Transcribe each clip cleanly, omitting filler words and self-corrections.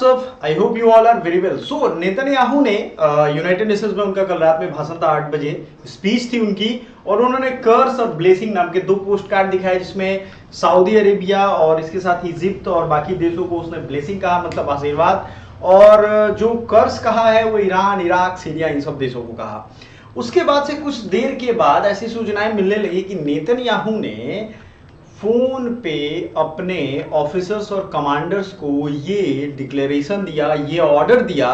I hope you all are very well. So Netanyahu ने United Nations में उनका कल रात में भाषण था, 8 बजे स्पीच थी उनकी, और उन्होंने कर्स और ब्लेसिंग नाम के 2 पोस्ट कार्ड दिखाए जिसमें सऊदी अरेबिया और इसके साथ इजिप्ट और बाकी देशों को उसने ब्लेसिंग कहा, मतलब आशीर्वाद, और जो कर्स कहा है वो ईरान, इराक, सीरिया, इन सब देशों को कहा। उसके बाद से कुछ देर के बाद ऐसी सूचनाएं मिलने लगी कि नेतन्याहू ने फोन पे अपने ऑफिसर्स और कमांडर्स को ये डिक्लेरेशन दिया, ये ऑर्डर दिया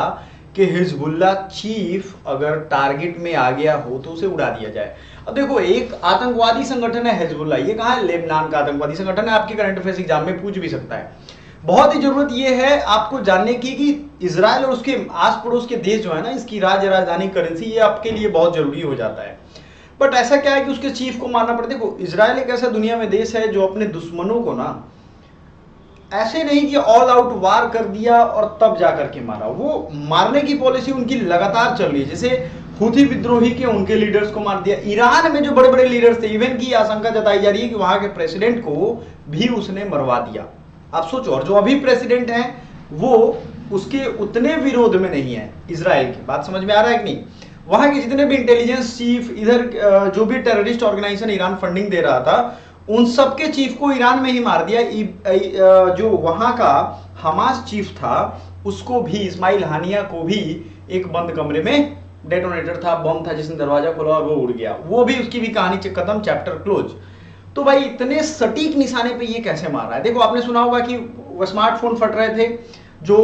कि हिजबुल्लाह चीफ अगर टारगेट में आ गया हो तो उसे उड़ा दिया जाए। अब देखो, एक आतंकवादी संगठन है हिजबुल्लाह, ये कहाँ है? लेबनान का आतंकवादी संगठन है। आपके करंट अफेयर्स एग्जाम में पूछ भी सकता है। बहुत ही जरूरत ये है आपको जानने की कि इजराइल और उसके आस पड़ोस के देश जो है ना, इसकी राजधानी करेंसी, ये आपके लिए बहुत जरूरी हो जाता है। बट ऐसा क्या है कि उसके चीफ को मारना पड़ता है। देखो, इजराइल एक ऐसा दुनिया में देश है जो अपने दुश्मनों को ना ऐसे नहीं कि ऑल आउट वार कर दिया और तब जाकर के मारा, वो मारने की पॉलिसी उनकी लगातार चल रही है। जैसे हुथी विद्रोही के उनके लीडर्स को मार दिया, ईरान में जो बड़े बड़े लीडर्स थे, इवन की आशंका जताई जा रही है कि वहां के प्रेसिडेंट को भी उसने मरवा दिया। आप सोचो, और जो अभी प्रेसिडेंट हैं वो उसके उतने विरोध में नहीं है इजराइल की। बात समझ में आ रहा है कि नहीं? वहां के जितने भी इंटेलिजेंस चीफ, इधर जो भी टेररिस्ट ऑर्गेनाइजेशन ईरान फंडिंग दे रहा था, उन सबके चीफ को ईरान में ही मार दिया। जो वहां का हमास चीफ था उसको भी, इस्माइल हानिया को भी एक बंद कमरे में डेटोनेटर था, बम था जिसने दरवाजा खोला और वो उड़ गया। वो भी, उसकी भी कहानी खत्म, चैप्टर क्लोज। तो भाई इतने सटीक निशाने पे ये कैसे मार रहा है? देखो, आपने सुना होगा कि वो स्मार्टफोन फट रहे थे, जो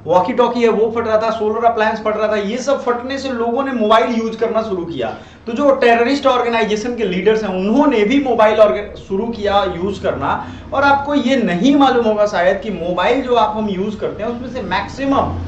वॉकी टॉकी है वो फट रहा था, सोलर अप्लायंस फट रहा था। ये सब फटने से लोगों ने मोबाइल यूज करना शुरू किया। तो जो टेररिस्ट ऑर्गेनाइजेशन के लीडर्स हैं उन्होंने भी मोबाइल शुरू किया यूज करना। और आपको ये नहीं मालूम होगा शायद कि मोबाइल जो हम यूज करते हैं उसमें से मैक्सिमम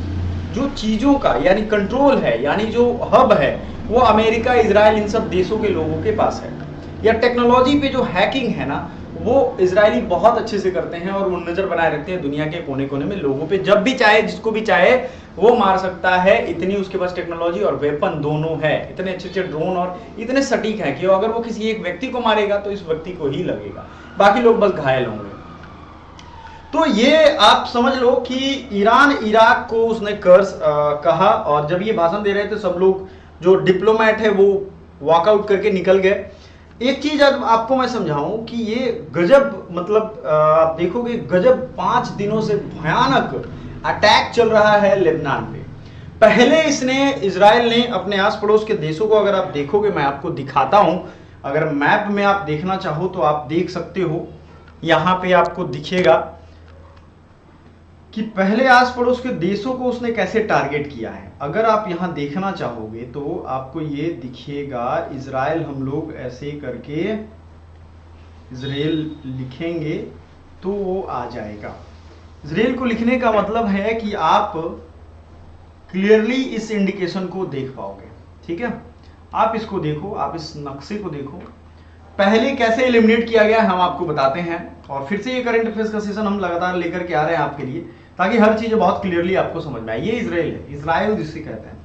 जो चीजों का यानी कंट्रोल है, यानी जो हब है, वो अमेरिका, इजराइल, इन सब देशों के लोगों के पास है। या टेक्नोलॉजी पे जो हैकिंग है ना, वो इजरायली बहुत अच्छे से करते हैं और वो नजर बनाए रखते हैं दुनिया के कोने कोने में लोगों पे। जब भी चाहे, जिसको भी चाहे वो मार सकता है। इतनी उसके पास टेक्नोलॉजी और वेपन दोनों है, इतने अच्छे अच्छे ड्रोन और इतने सटीक हैं कि अगर वो किसी एक व्यक्ति को मारेगा तो इस व्यक्ति को ही लगेगा, बाकी लोग बस घायल होंगे। तो ये आप समझ लो कि ईरान, इराक को उसने कर्स कहा। और जब ये भाषण दे रहे थे सब लोग, जो डिप्लोमेट है वो वॉकआउट करके निकल गए। एक चीज आपको मैं समझाऊं कि ये गजब, मतलब आप देखोगे गजब 5 दिनों से भयानक अटैक चल रहा है लेबनान पे। पहले इसने, इजराइल ने अपने आस पड़ोस के देशों को, अगर आप देखोगे, मैं आपको दिखाता हूं, अगर मैप में आप देखना चाहो तो आप देख सकते हो। यहां पे आपको दिखेगा कि पहले आस पड़ोस के देशों को उसने कैसे टारगेट किया है। अगर आप यहां देखना चाहोगे तो आपको ये दिखेगा, इजराइल हम लोग ऐसे करके इजराइल लिखेंगे तो वो आ जाएगा। इजराइल को लिखने का मतलब है कि आप क्लियरली इस इंडिकेशन को देख पाओगे। ठीक है, आप इसको देखो, आप इस नक्शे को देखो। पहले कैसे एलिमिनेट किया गया हम आपको बताते हैं, और फिर से ये करंट अफेयर्स का सेशन हम लगातार लेकर के आ रहे हैं आपके लिए, ताकि हर चीज बहुत क्लियरली आपको समझ में आए। ये इजराइल है, इजराइल जिसे कहते हैं।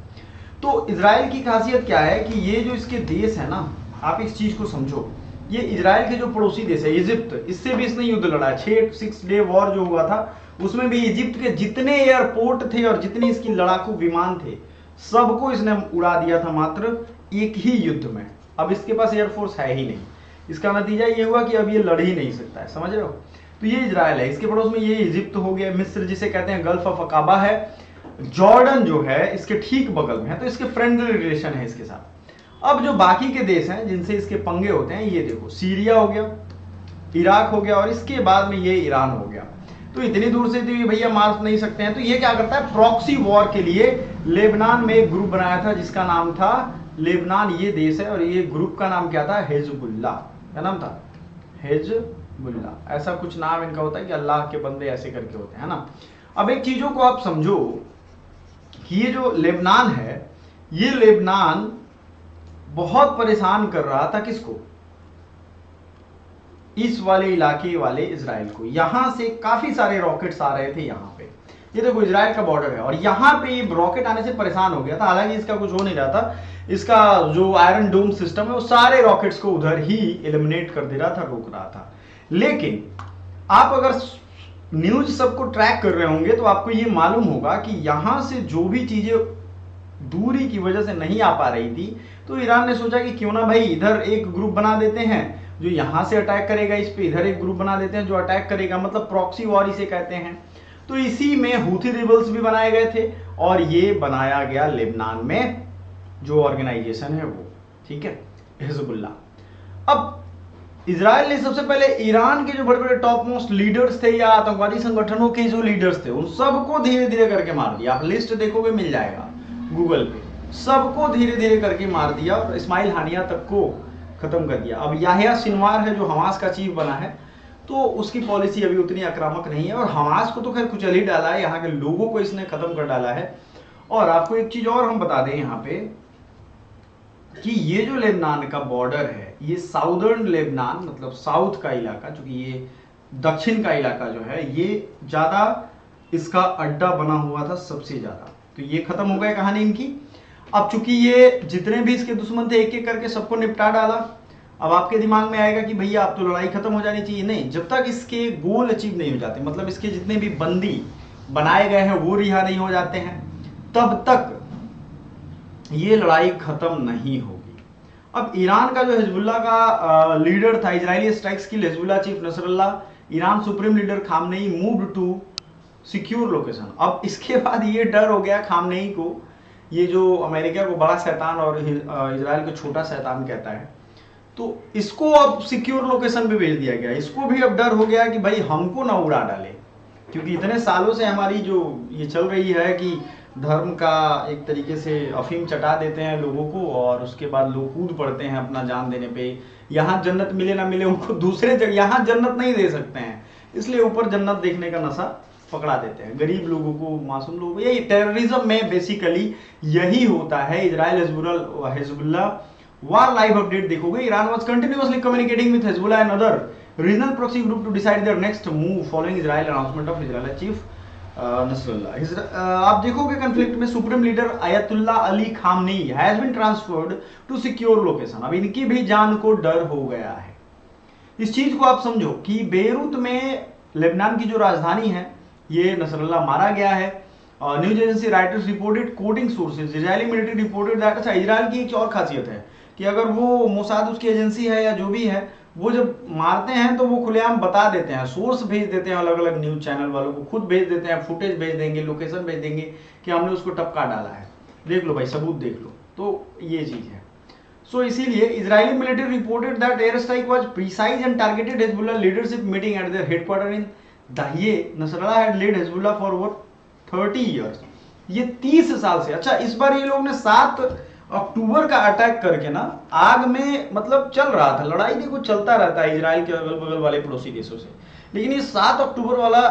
तो इजराइल की खासियत क्या है कि ये जो इसके देश है ना, आप इस चीज को समझो। ये इजराइल के जो पड़ोसी देश है इजिप्ट, इससे भी इसने युद्ध लड़ा है। 6 डे वॉर जो हुआ था उसमें भी इजिप्ट के जितने एयरपोर्ट थे और जितने इसकी लड़ाकू विमान थे, सबको इसने उड़ा दिया था मात्र एक ही युद्ध में। अब इसके पास एयरफोर्स है ही नहीं। इसका नतीजा ये हुआ कि अब ये लड़ ही नहीं सकता है, समझ रहे हो? तो ये इजराइल है, इसके पड़ोस में ये इजिप्ट हो गया, मिस्र जिसे कहते हैं, गल्फ ऑफ अकाबा है, जॉर्डन जो है इसके ठीक बगल में है, तो इसके फ्रेंडली रिलेशन है इसके साथ। अब जो बाकी के देश हैं जिनसे इसके पंगे होते हैं, ये देखो, सीरिया हो गया, इराक हो गया, और इसके बाद में ये ईरान हो गया। तो इतनी दूर से तो ये भैया मार नहीं सकते हैं। तो ये क्या करता है, प्रॉक्सी वॉर के लिए लेबनान में एक ग्रुप बनाया था जिसका नाम था लेबनान, ये देश है, और ये ग्रुप का नाम क्या था, हिजबुल्लाह। क्या नाम था? हिजबुल्लाह। ऐसा कुछ नाम इनका होता है कि अल्लाह के बंदे ऐसे करके होते हैं ना। अब एक चीजों को आप समझो कि ये जो लेबनान है, ये लेबनान बहुत परेशान कर रहा था किसको? इस वाले इलाके वाले इजराइल को। यहां से काफी सारे रॉकेट्स आ रहे थे यहां पे। ये देखो इजराइल का बॉर्डर है, और यहां पे ये रॉकेट आने से परेशान हो गया था। हालांकि इसका कुछ हो नहीं रहा था, इसका जो आयरन डोम सिस्टम है वो सारे रॉकेट्स को उधर ही एलिमिनेट कर दे रहा था, रोक रहा था। लेकिन आप अगर न्यूज सबको ट्रैक कर रहे होंगे तो आपको ये मालूम होगा कि यहां से जो भी चीजें दूरी की वजह से नहीं आ पा रही थी, तो ईरान ने सोचा कि क्यों ना भाई इधर एक ग्रुप बना देते हैं जो यहां से अटैक करेगा इस पे, इधर एक ग्रुप बना देते हैं जो अटैक करेगा, मतलब प्रॉक्सी वॉर इसे कहते हैं। तो इसी में हूथी रिबल्स भी बनाए गए थे और ये बनाया गया लेबनान में जो ऑर्गेनाइजेशन है वो, ठीक है, हिजबुल्लाह। अब इजराइल ने सबसे पहले ईरान के जो बड़े बड़े टॉप मोस्ट लीडर्स थे या आतंकवादी संगठनों के जो लीडर्स थे उन सबको धीरे धीरे करके मार दिया। आप लिस्ट देखोगे मिल जाएगा गूगल पे, सबको धीरे धीरे करके मार दिया और इस्माइल हानिया तक को खत्म कर दिया। अब याहिया सिनवार है जो हमास का चीफ बना है, तो उसकी पॉलिसी अभी उतनी आक्रामक नहीं है और हमास को तो खैर कुचल ही डाला है, यहाँ के लोगों को इसने खत्म कर डाला है। और आपको एक चीज और हम बता दें यहाँ पे कि ये जो लेबनान का बॉर्डर है, ये साउदर्न लेबनान मतलब साउथ का इलाका, चूंकि ये दक्षिण का इलाका जो है ये ज्यादा इसका अड्डा बना हुआ था सबसे ज्यादा, तो ये खत्म हो गई कहानी इनकी। अब चूंकि ये जितने भी इसके दुश्मन थे एक एक करके सबको निपटा डाला। अब आपके दिमाग में आएगा कि भैया अब तो लड़ाई खत्म हो जानी चाहिए। नहीं, जब तक इसके गोल अचीव नहीं हो जाते, मतलब इसके जितने भी बंदी बनाए गए हैं वो रिहा नहीं हो जाते हैं, तब तक ये लड़ाई खत्म नहीं होगी। अब ईरान का जो हिजबुल्लाह का लीडर था, इजरायली स्ट्राइक्स की Hezbollah chief Nasrallah, Iran supreme leader Khamenei moved to secure location. अब इसके बाद ये डर हो गया खामनेई को, ये जो अमेरिका को बड़ा शैतान और इजराइल को छोटा शैतान कहता है, तो इसको अब सिक्योर लोकेशन पे भेज दिया गया। इसको भी अब डर हो गया कि भाई हमको ना उड़ा डाले, क्योंकि इतने सालों से हमारी जो ये चल रही है कि धर्म का एक तरीके से अफीम चटा देते हैं लोगों को और उसके बाद लोग कूद पड़ते हैं अपना जान देने पे। यहाँ जन्नत मिले ना मिले उनको दूसरे जगह, यहाँ जन्नत नहीं दे सकते हैं, इसलिए ऊपर जन्नत देखने का नशा पकड़ा देते हैं गरीब लोगों को, मासूम लोगों को। यही टेररिज्म में बेसिकली यही होता है। Israel Hezbollah war live update देखोगे, Iran was continuously communicating with Hezbollah and other regional proxy group to decide their next move following Israel announcement of Israel chief Nasrallah. आप देखोगे कॉन्फ्लिक्ट में supreme leader Ayatollah Ali Khamenei has been transferred to secure location. अब इनकी भी जान को डर हो गया है। इस चीज को आप समझो कि बेरूत में लेबनान की जो राजधानी है ये नसरुल्लाह मारा गया है। News agency writers reported coating sources Israeli military reported that. अच्छा, इजराइल की एक और खासियत है कि अगर वो मोसाद उसकी एजेंसी है या जो भी है, वो जब मारते हैं तो वो खुलेआम बता देते हैं, सोर्स भेज देते हैं, अलग अलग न्यूज चैनल वालों को खुद भेज देते हैं, फुटेज भेज देंगे, लोकेशन भेज देंगे कि हमने उसको टपका डाला है, देख लो भाई, सबूत देख लो। तो ये चीज है। सो इसीलिए Israeli military reported that air strike was precise and targeted Hezbollah leadership meeting at their headquarters in Dahieh. Nasrallah had led Hezbollah for over 30 years. ये 30 साल से। अच्छा, इस बार ये लोग ने 7 अक्टूबर का अटैक करके ना आग में मतलब चल रहा था, लड़ाई देखो चलता रहता है इजराइल के अगल बगल वाले पड़ोसी देशों से, लेकिन ये 7 अक्टूबर वाला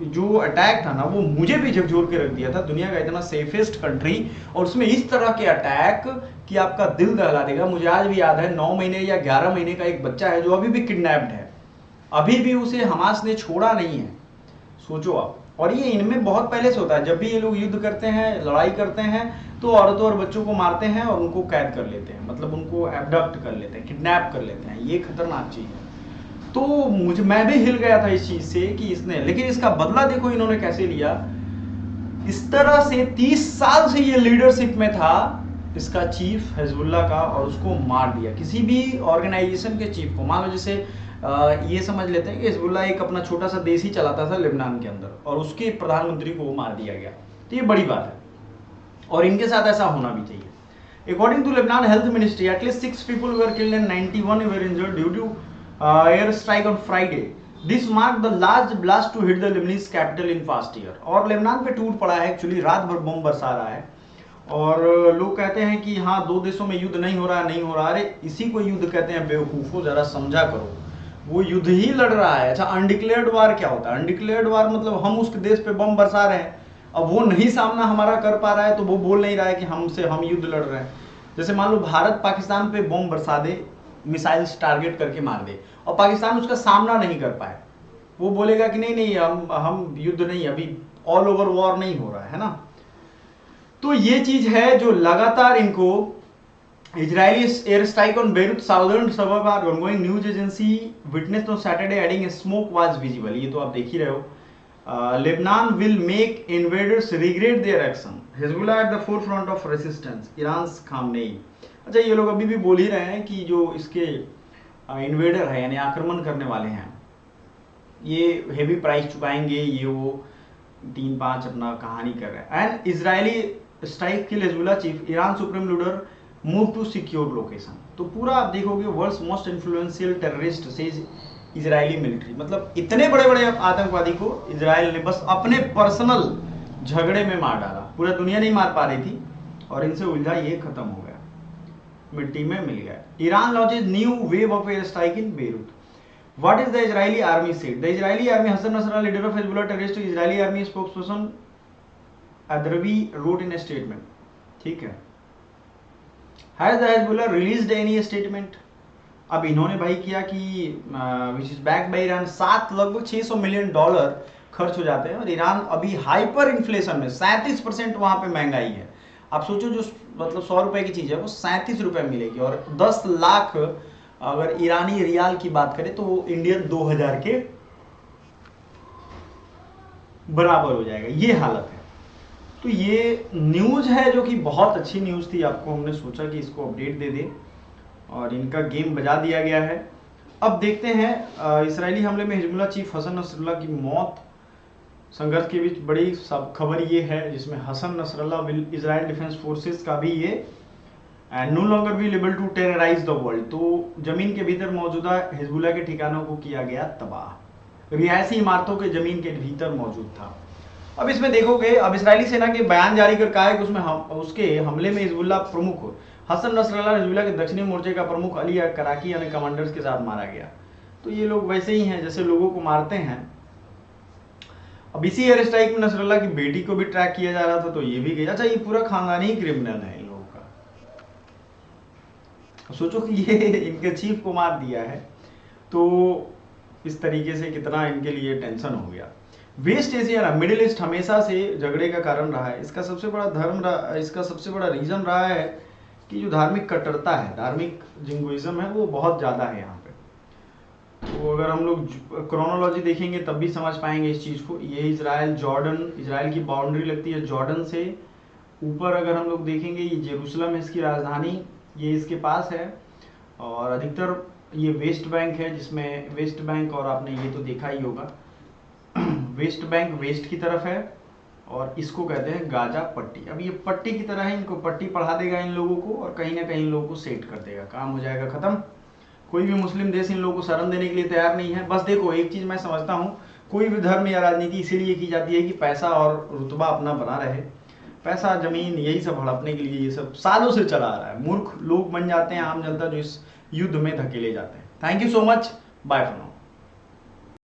जो अटैक था ना वो मुझे भी झकझोर के रख दिया था। दुनिया का इतना सेफेस्ट कंट्री और उसमें इस तरह के अटैक कि आपका दिल दहला देगा। मुझे आज भी याद है 9 महीने या 11 महीने का एक बच्चा है जो अभी भी किडनैप्ड है, अभी भी उसे हमास ने छोड़ा नहीं है, सोचो आप। और ये इनमें बहुत पहले से होता है, जब भी ये लोग युद्ध करते हैं, लड़ाई करते हैं, तो औरतों और बच्चों को मारते हैं और उनको कैद कर लेते हैं, मतलब उनको एबडक्ट कर लेते हैं, किडनैप कर लेते हैं। ये खतरनाक चीज है। तो मैं भी हिल गया था इस चीज से कि इसने, लेकिन इसका बदला देखो इन्होंने कैसे लिया। इस तरह से 30 साल से ये लीडरशिप में था इसका चीफ हिजबुल्लाह का, और उसको मार दिया। किसी भी ऑर्गेनाइजेशन के चीफ को, मान लो जैसे ये समझ लेते हैं कि हिजबुल्लाह एक अपना छोटा सा देश ही चलाता था लेबनान के अंदर और उसके प्रधानमंत्री को मार दिया गया, तो ये बड़ी बात है और इनके साथ ऐसा होना भी चाहिए। According to Lebanon health ministry, at least 6 people were killed and 91 were injured due to air strike on Friday. This marked the large blast to hit the Lebanese capital in past year. और Lebanon पे टूट पड़ा है, actually रात भर बम बरसा रहा है और लोग कहते हैं कि हाँ 2 देशों में युद्ध नहीं हो रहा, नहीं हो रहा। अरे इसी को युद्ध कहते हैं बेवकूफो, जरा समझा करो, वो युद्ध ही लड़ रहा है। अच्छा, अनडिक्लेयर्ड वार क्या होता है? अनडिक्लेयर्ड वार मतलब हम उस देश पे बम बरसा रहे हैं, अब वो नहीं सामना हमारा कर पा रहा है तो वो बोल नहीं रहा है कि हम युद्ध लड़ रहे हैं। जैसे मान लो भारत पाकिस्तान पे बम बरसा दे, मिसाइल्स टारगेट करके मार दे और पाकिस्तान उसका सामना नहीं कर पाए, वो बोलेगा कि नहीं हम युद्ध नहीं, अभी ऑल ओवर वॉर नहीं हो रहा है ना। तो ये चीज है जो लगातार इनको Israeli air strike on Beirut southern suburb are ongoing. News agency witnessed on Saturday adding a smoke was visible. ये तो आप देख ही रहे हो Lebanon will make invaders regret their action, Hezbollah at the forefront of resistance, Iran Khamenei. अच्छा, ये लोग अभी भी बोल ही रहे हैं कि जो इसके इन्वेडर है यानी आक्रमण करने वाले हैं ये हेवी प्राइस चुकाएंगे, ये वो 3-5 अपना कहानी कर रहे हैं। And Israeli strike kill Hezbollah chief, Iran supreme leader move to secure location. तो पूरा आप देखोगे वर्ल्ड्स मोस्ट इन्फ्लुएंशियल टेररिस्ट से इजरायली मिलिट्री, मतलब इतने बड़े बड़े आतंकवादी को इजराइल ने बस अपने पर्सनल झगड़े में मार डाला, पूरा दुनिया नहीं मार पा रही थी और इनसे उलझा, ये खत्म हो गया, मिट्टी में मिल गया। Iran launches new wave of air strike in Beirut. What is the Israeli army said? The Israeli army, Hassan Nasrallah, leader of Hezbollah terrorist, Israeli army spokesperson Adrabi wrote in a statement. ठीक है, Has the Hezbollah released any statement? अब इन्होंने भाई किया कि which is backed by Iran, लगभग $600 million खर्च हो जाते हैं और ईरान अभी हाइपर इन्फ्लेशन में 37% वहां पे महंगाई है। आप सोचो जो मतलब 100 रुपए की चीज है वो 37 रुपए मिलेगी और 10 लाख अगर ईरानी रियाल की बात करें तो इंडियन 2000 के बराबर हो जाएगा, ये हालत है। तो ये न्यूज है जो कि बहुत अच्छी न्यूज थी, आपको हमने सोचा कि इसको अपडेट दे दें और इनका गेम बजा दिया गया है। अब देखते हैं इजरायली हमले में हिजबुल्लाह चीफ हसन नसरुल्लाह की मौत, संघर्ष के बीच बड़ी सब खबर ये है जिसमें Hassan Nasrallah will Israel Defense Forces का भी ये and no longer will able to terrorise the world. तो जमीन के भीतर मौजूदा हिजबुल्लाह के ठिकानों को किया गया तबाह, रिहायशी इमारतों के जमीन के भीतर मौजूद था। अब इसमें देखोगे अब इजरायली सेना के बयान जारी कर कहा है कि उसमें उसके हमले में हिजबुल्लाह प्रमुख हसन नसरुल्लाह हिजबुल्लाह के दक्षिणी मोर्चे का प्रमुख अली कराकी यानी कमांडर्स के साथ मारा गया। तो ये लोग वैसे ही हैं जैसे लोगों को मारते हैं। अब इसी एयर स्ट्राइक में नसरुल्लाह की बेटी को भी ट्रैक किया जा रहा था, तो ये भी गई। अच्छा, ये पूरा खानदानी ही क्रिमिनल है इन लोगों का। सोचो कि ये इनके चीफ को मार दिया है, तो इस तरीके से कितना इनके लिए टेंशन हो गया। वेस्ट एशिया मिडिल ईस्ट हमेशा से झगड़े का कारण रहा है। इसका सबसे बड़ा रीजन रहा है कि जो धार्मिक कट्टरता है, धार्मिक जिंगोइज्म है, वो बहुत ज्यादा है यहाँ पे। तो अगर हम लोग क्रोनोलॉजी देखेंगे तब भी समझ पाएंगे इस चीज को। ये इजराइल की बाउंड्री लगती है जॉर्डन से ऊपर। अगर हम लोग देखेंगे ये जेरूसलम है इसकी राजधानी, ये इसके पास है। और अधिकतर ये वेस्ट बैंक है, जिसमें वेस्ट बैंक, और आपने ये तो देखा ही होगा, वेस्ट बैंक वेस्ट की तरफ है और इसको कहते हैं गाजा पट्टी। अब ये पट्टी की तरह है, इनको पट्टी पढ़ा देगा इन लोगों को और कहीं ना कहीं इन लोगों को सेट कर देगा, काम हो जाएगा खत्म। कोई भी मुस्लिम देश इन लोगों को शरण देने के लिए तैयार नहीं है। बस देखो, एक चीज मैं समझता हूँ, कोई भी धर्म या राजनीति इसीलिए की जाती है कि पैसा और रुतबा अपना बना रहे। पैसा, जमीन, यही सब हड़पने के लिए ये सब सालों से चला आ रहा है। मूर्ख लोग बन जाते हैं आम जनता, जो इस युद्ध में धकेले जाते हैं। Thank you so much, bye for now.